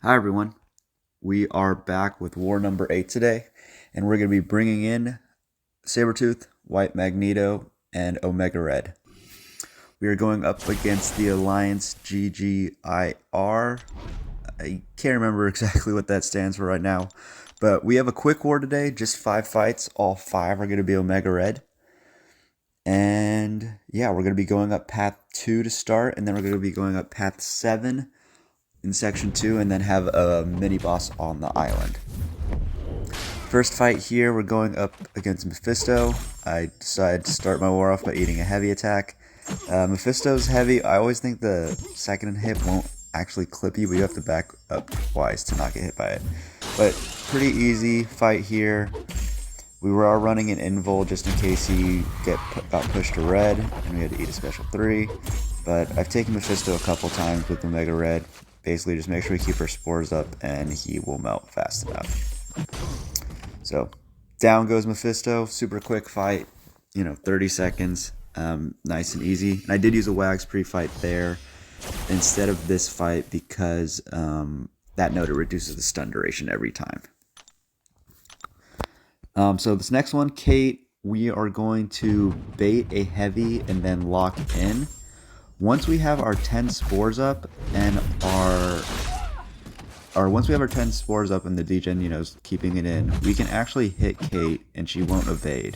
Hi everyone, we are back with war number 8 today, and we're going to be bringing in Sabertooth, White Magneto, and Omega Red. We are going up against the Alliance GGIR. I can't remember exactly what that stands for right now, but we have a quick war today, just 5 fights. All 5 are going to be Omega Red. And yeah, we're going to be going up path 2 to start, and then we're going to be going up path 7 in section 2, and then have a mini boss on the island. First fight here, we're going up against Mephisto. I decided to start my war off by eating a heavy attack. Mephisto's heavy. I always think the second hit won't actually clip you, but you have to back up twice to not get hit by it. But pretty easy fight here. We were running an invul just in case he got pushed to red, and we had to eat a special 3. But I've taken Mephisto a couple times with Omega Red. Basically, just make sure we keep our spores up, and he will melt fast enough. So, down goes Mephisto. Super quick fight. 30 seconds. Nice and easy. And I did use a Wags pre-fight there instead of this fight because that note, it reduces the stun duration every time. So this next one, Kate, we are going to bait a heavy and then lock in. Once we have our 10 spores up and once we have our 10 spores up and the degen, is keeping it in, we can actually hit Kate and she won't evade.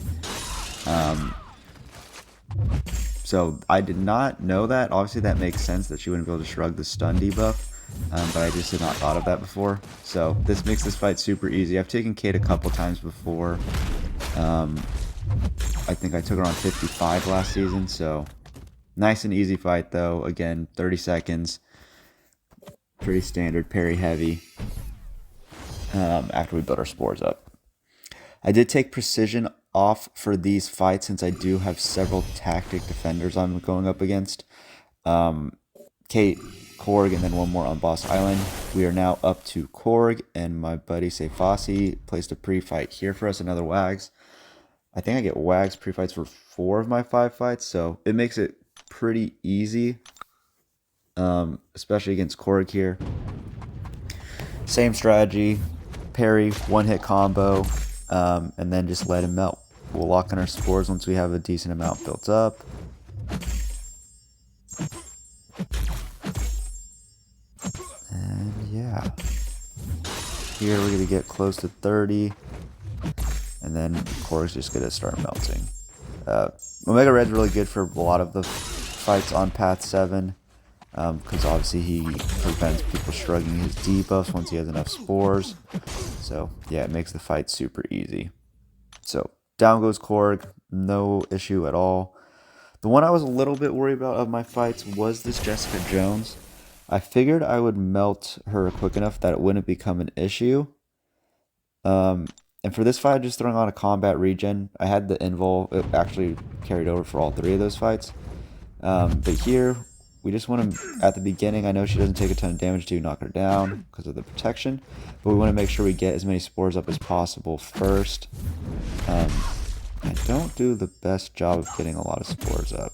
So I did not know that. Obviously that makes sense that she wouldn't be able to shrug the stun debuff. But I just had not thought of that before. So this makes this fight super easy. I've taken Kate a couple times before. I think I took her on 55 last season. So nice and easy fight though. Again, 30 seconds. Pretty standard, parry heavy. After we build our spores up. I did take precision off for these fights since I do have several tactic defenders I'm going up against. Kate, Korg, and then one more on Boss Island. We are now up to Korg, and my buddy Sefasi placed a pre-fight here for us, another Wags. I think I get Wags pre-fights for 4 of my 5 fights, so it makes it pretty easy, especially against Korg here. Same strategy, parry, one-hit combo, and then just let him melt. We'll lock in our spores once we have a decent amount built up. And yeah, here we're going to get close to 30, and then Korg's just going to start melting. Omega Red's really good for a lot of the fights on path 7, because obviously he prevents people shrugging his debuffs once he has enough spores. So yeah, it makes the fight super easy. So down goes Korg, no issue at all. The one I was a little bit worried about of my fights was this Jessica Jones. I figured I would melt her quick enough that it wouldn't become an issue. And for this fight, just throwing on a combat regen. I had the invul. It actually carried over for all 3 of those fights. But here, we just want to, at the beginning, I know she doesn't take a ton of damage to knock her down because of the protection. But we want to make sure we get as many spores up as possible first. I don't do the best job of getting a lot of spores up.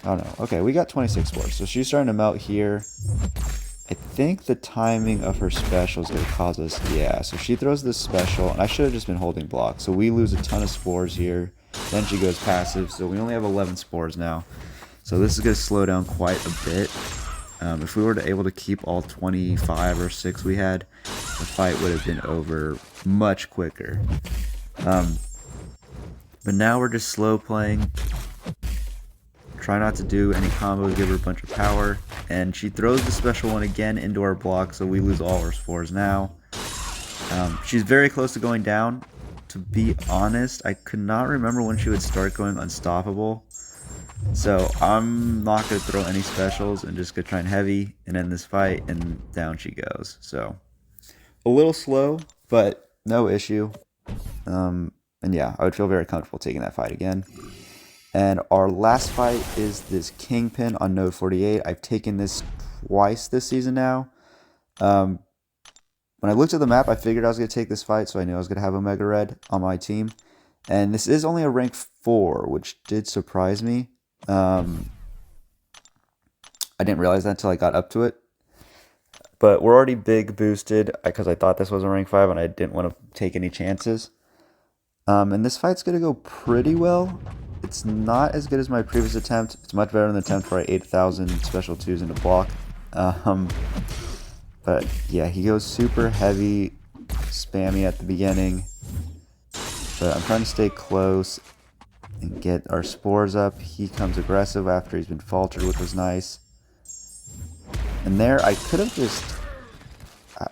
Oh no. Okay, we got 26 spores. So she's starting to melt here. I think the timing of her special is going to cause us... Yeah, so she throws this special, and I should have just been holding block. So we lose a ton of spores here. Then she goes passive, so we only have 11 spores now. So this is going to slow down quite a bit. If we were able to keep all 25 or 6 we had, the fight would have been over much quicker. But now we're just slow playing. Try not to do any combos, give her a bunch of power. And she throws the special one again into our block, so we lose all our spores now. She's very close to going down. To be honest, I could not remember when she would start going unstoppable. So I'm not going to throw any specials and just go try and heavy and end this fight, and down she goes. So a little slow, but no issue. And yeah, I would feel very comfortable taking that fight again. And our last fight is this Kingpin on node 48. I've taken this twice this season now. When I looked at the map, I figured I was going to take this fight, so I knew I was going to have Omega Red on my team. And this is only a rank 4, which did surprise me. I didn't realize that until I got up to it. But we're already big boosted because I thought this was a rank 5 and I didn't want to take any chances. And this fight's going to go pretty well. It's not as good as my previous attempt. It's much better than the attempt where I 8,000 special 2s into block. But yeah, he goes super heavy, spammy at the beginning. But I'm trying to stay close and get our spores up. He comes aggressive after he's been faltered, which was nice. And there, I could have just...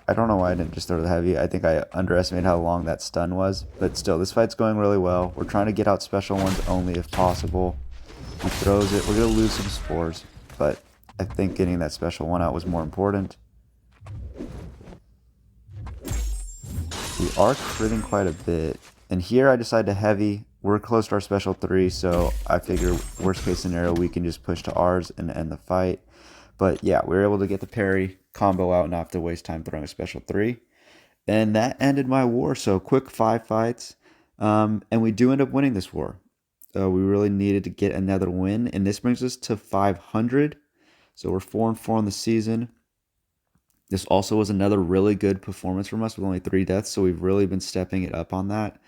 I don't know why I didn't just throw the heavy. I think I underestimated how long that stun was. But still, this fight's going really well. We're trying to get out special ones only if possible. He throws it. We're going to lose some spores. But I think getting that special one out was more important. We are critting quite a bit. And here I decide to heavy. We're close to our special 3, so I figure worst case scenario we can just push to ours and end the fight. But yeah, we were able to get the parry combo out and not have to waste time throwing a special 3. And that ended my war. So quick 5 fights. And we do end up winning this war. We really needed to get another win. And this brings us to 500. So we're 4-4 on the season. This also was another really good performance from us with only 3 deaths. So we've really been stepping it up on that,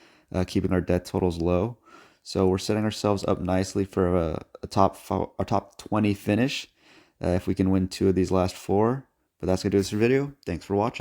keeping our death totals low. So we're setting ourselves up nicely for a top 20 finish if we can win 2 of these last 4. But that's going to do this for the video. Thanks for watching.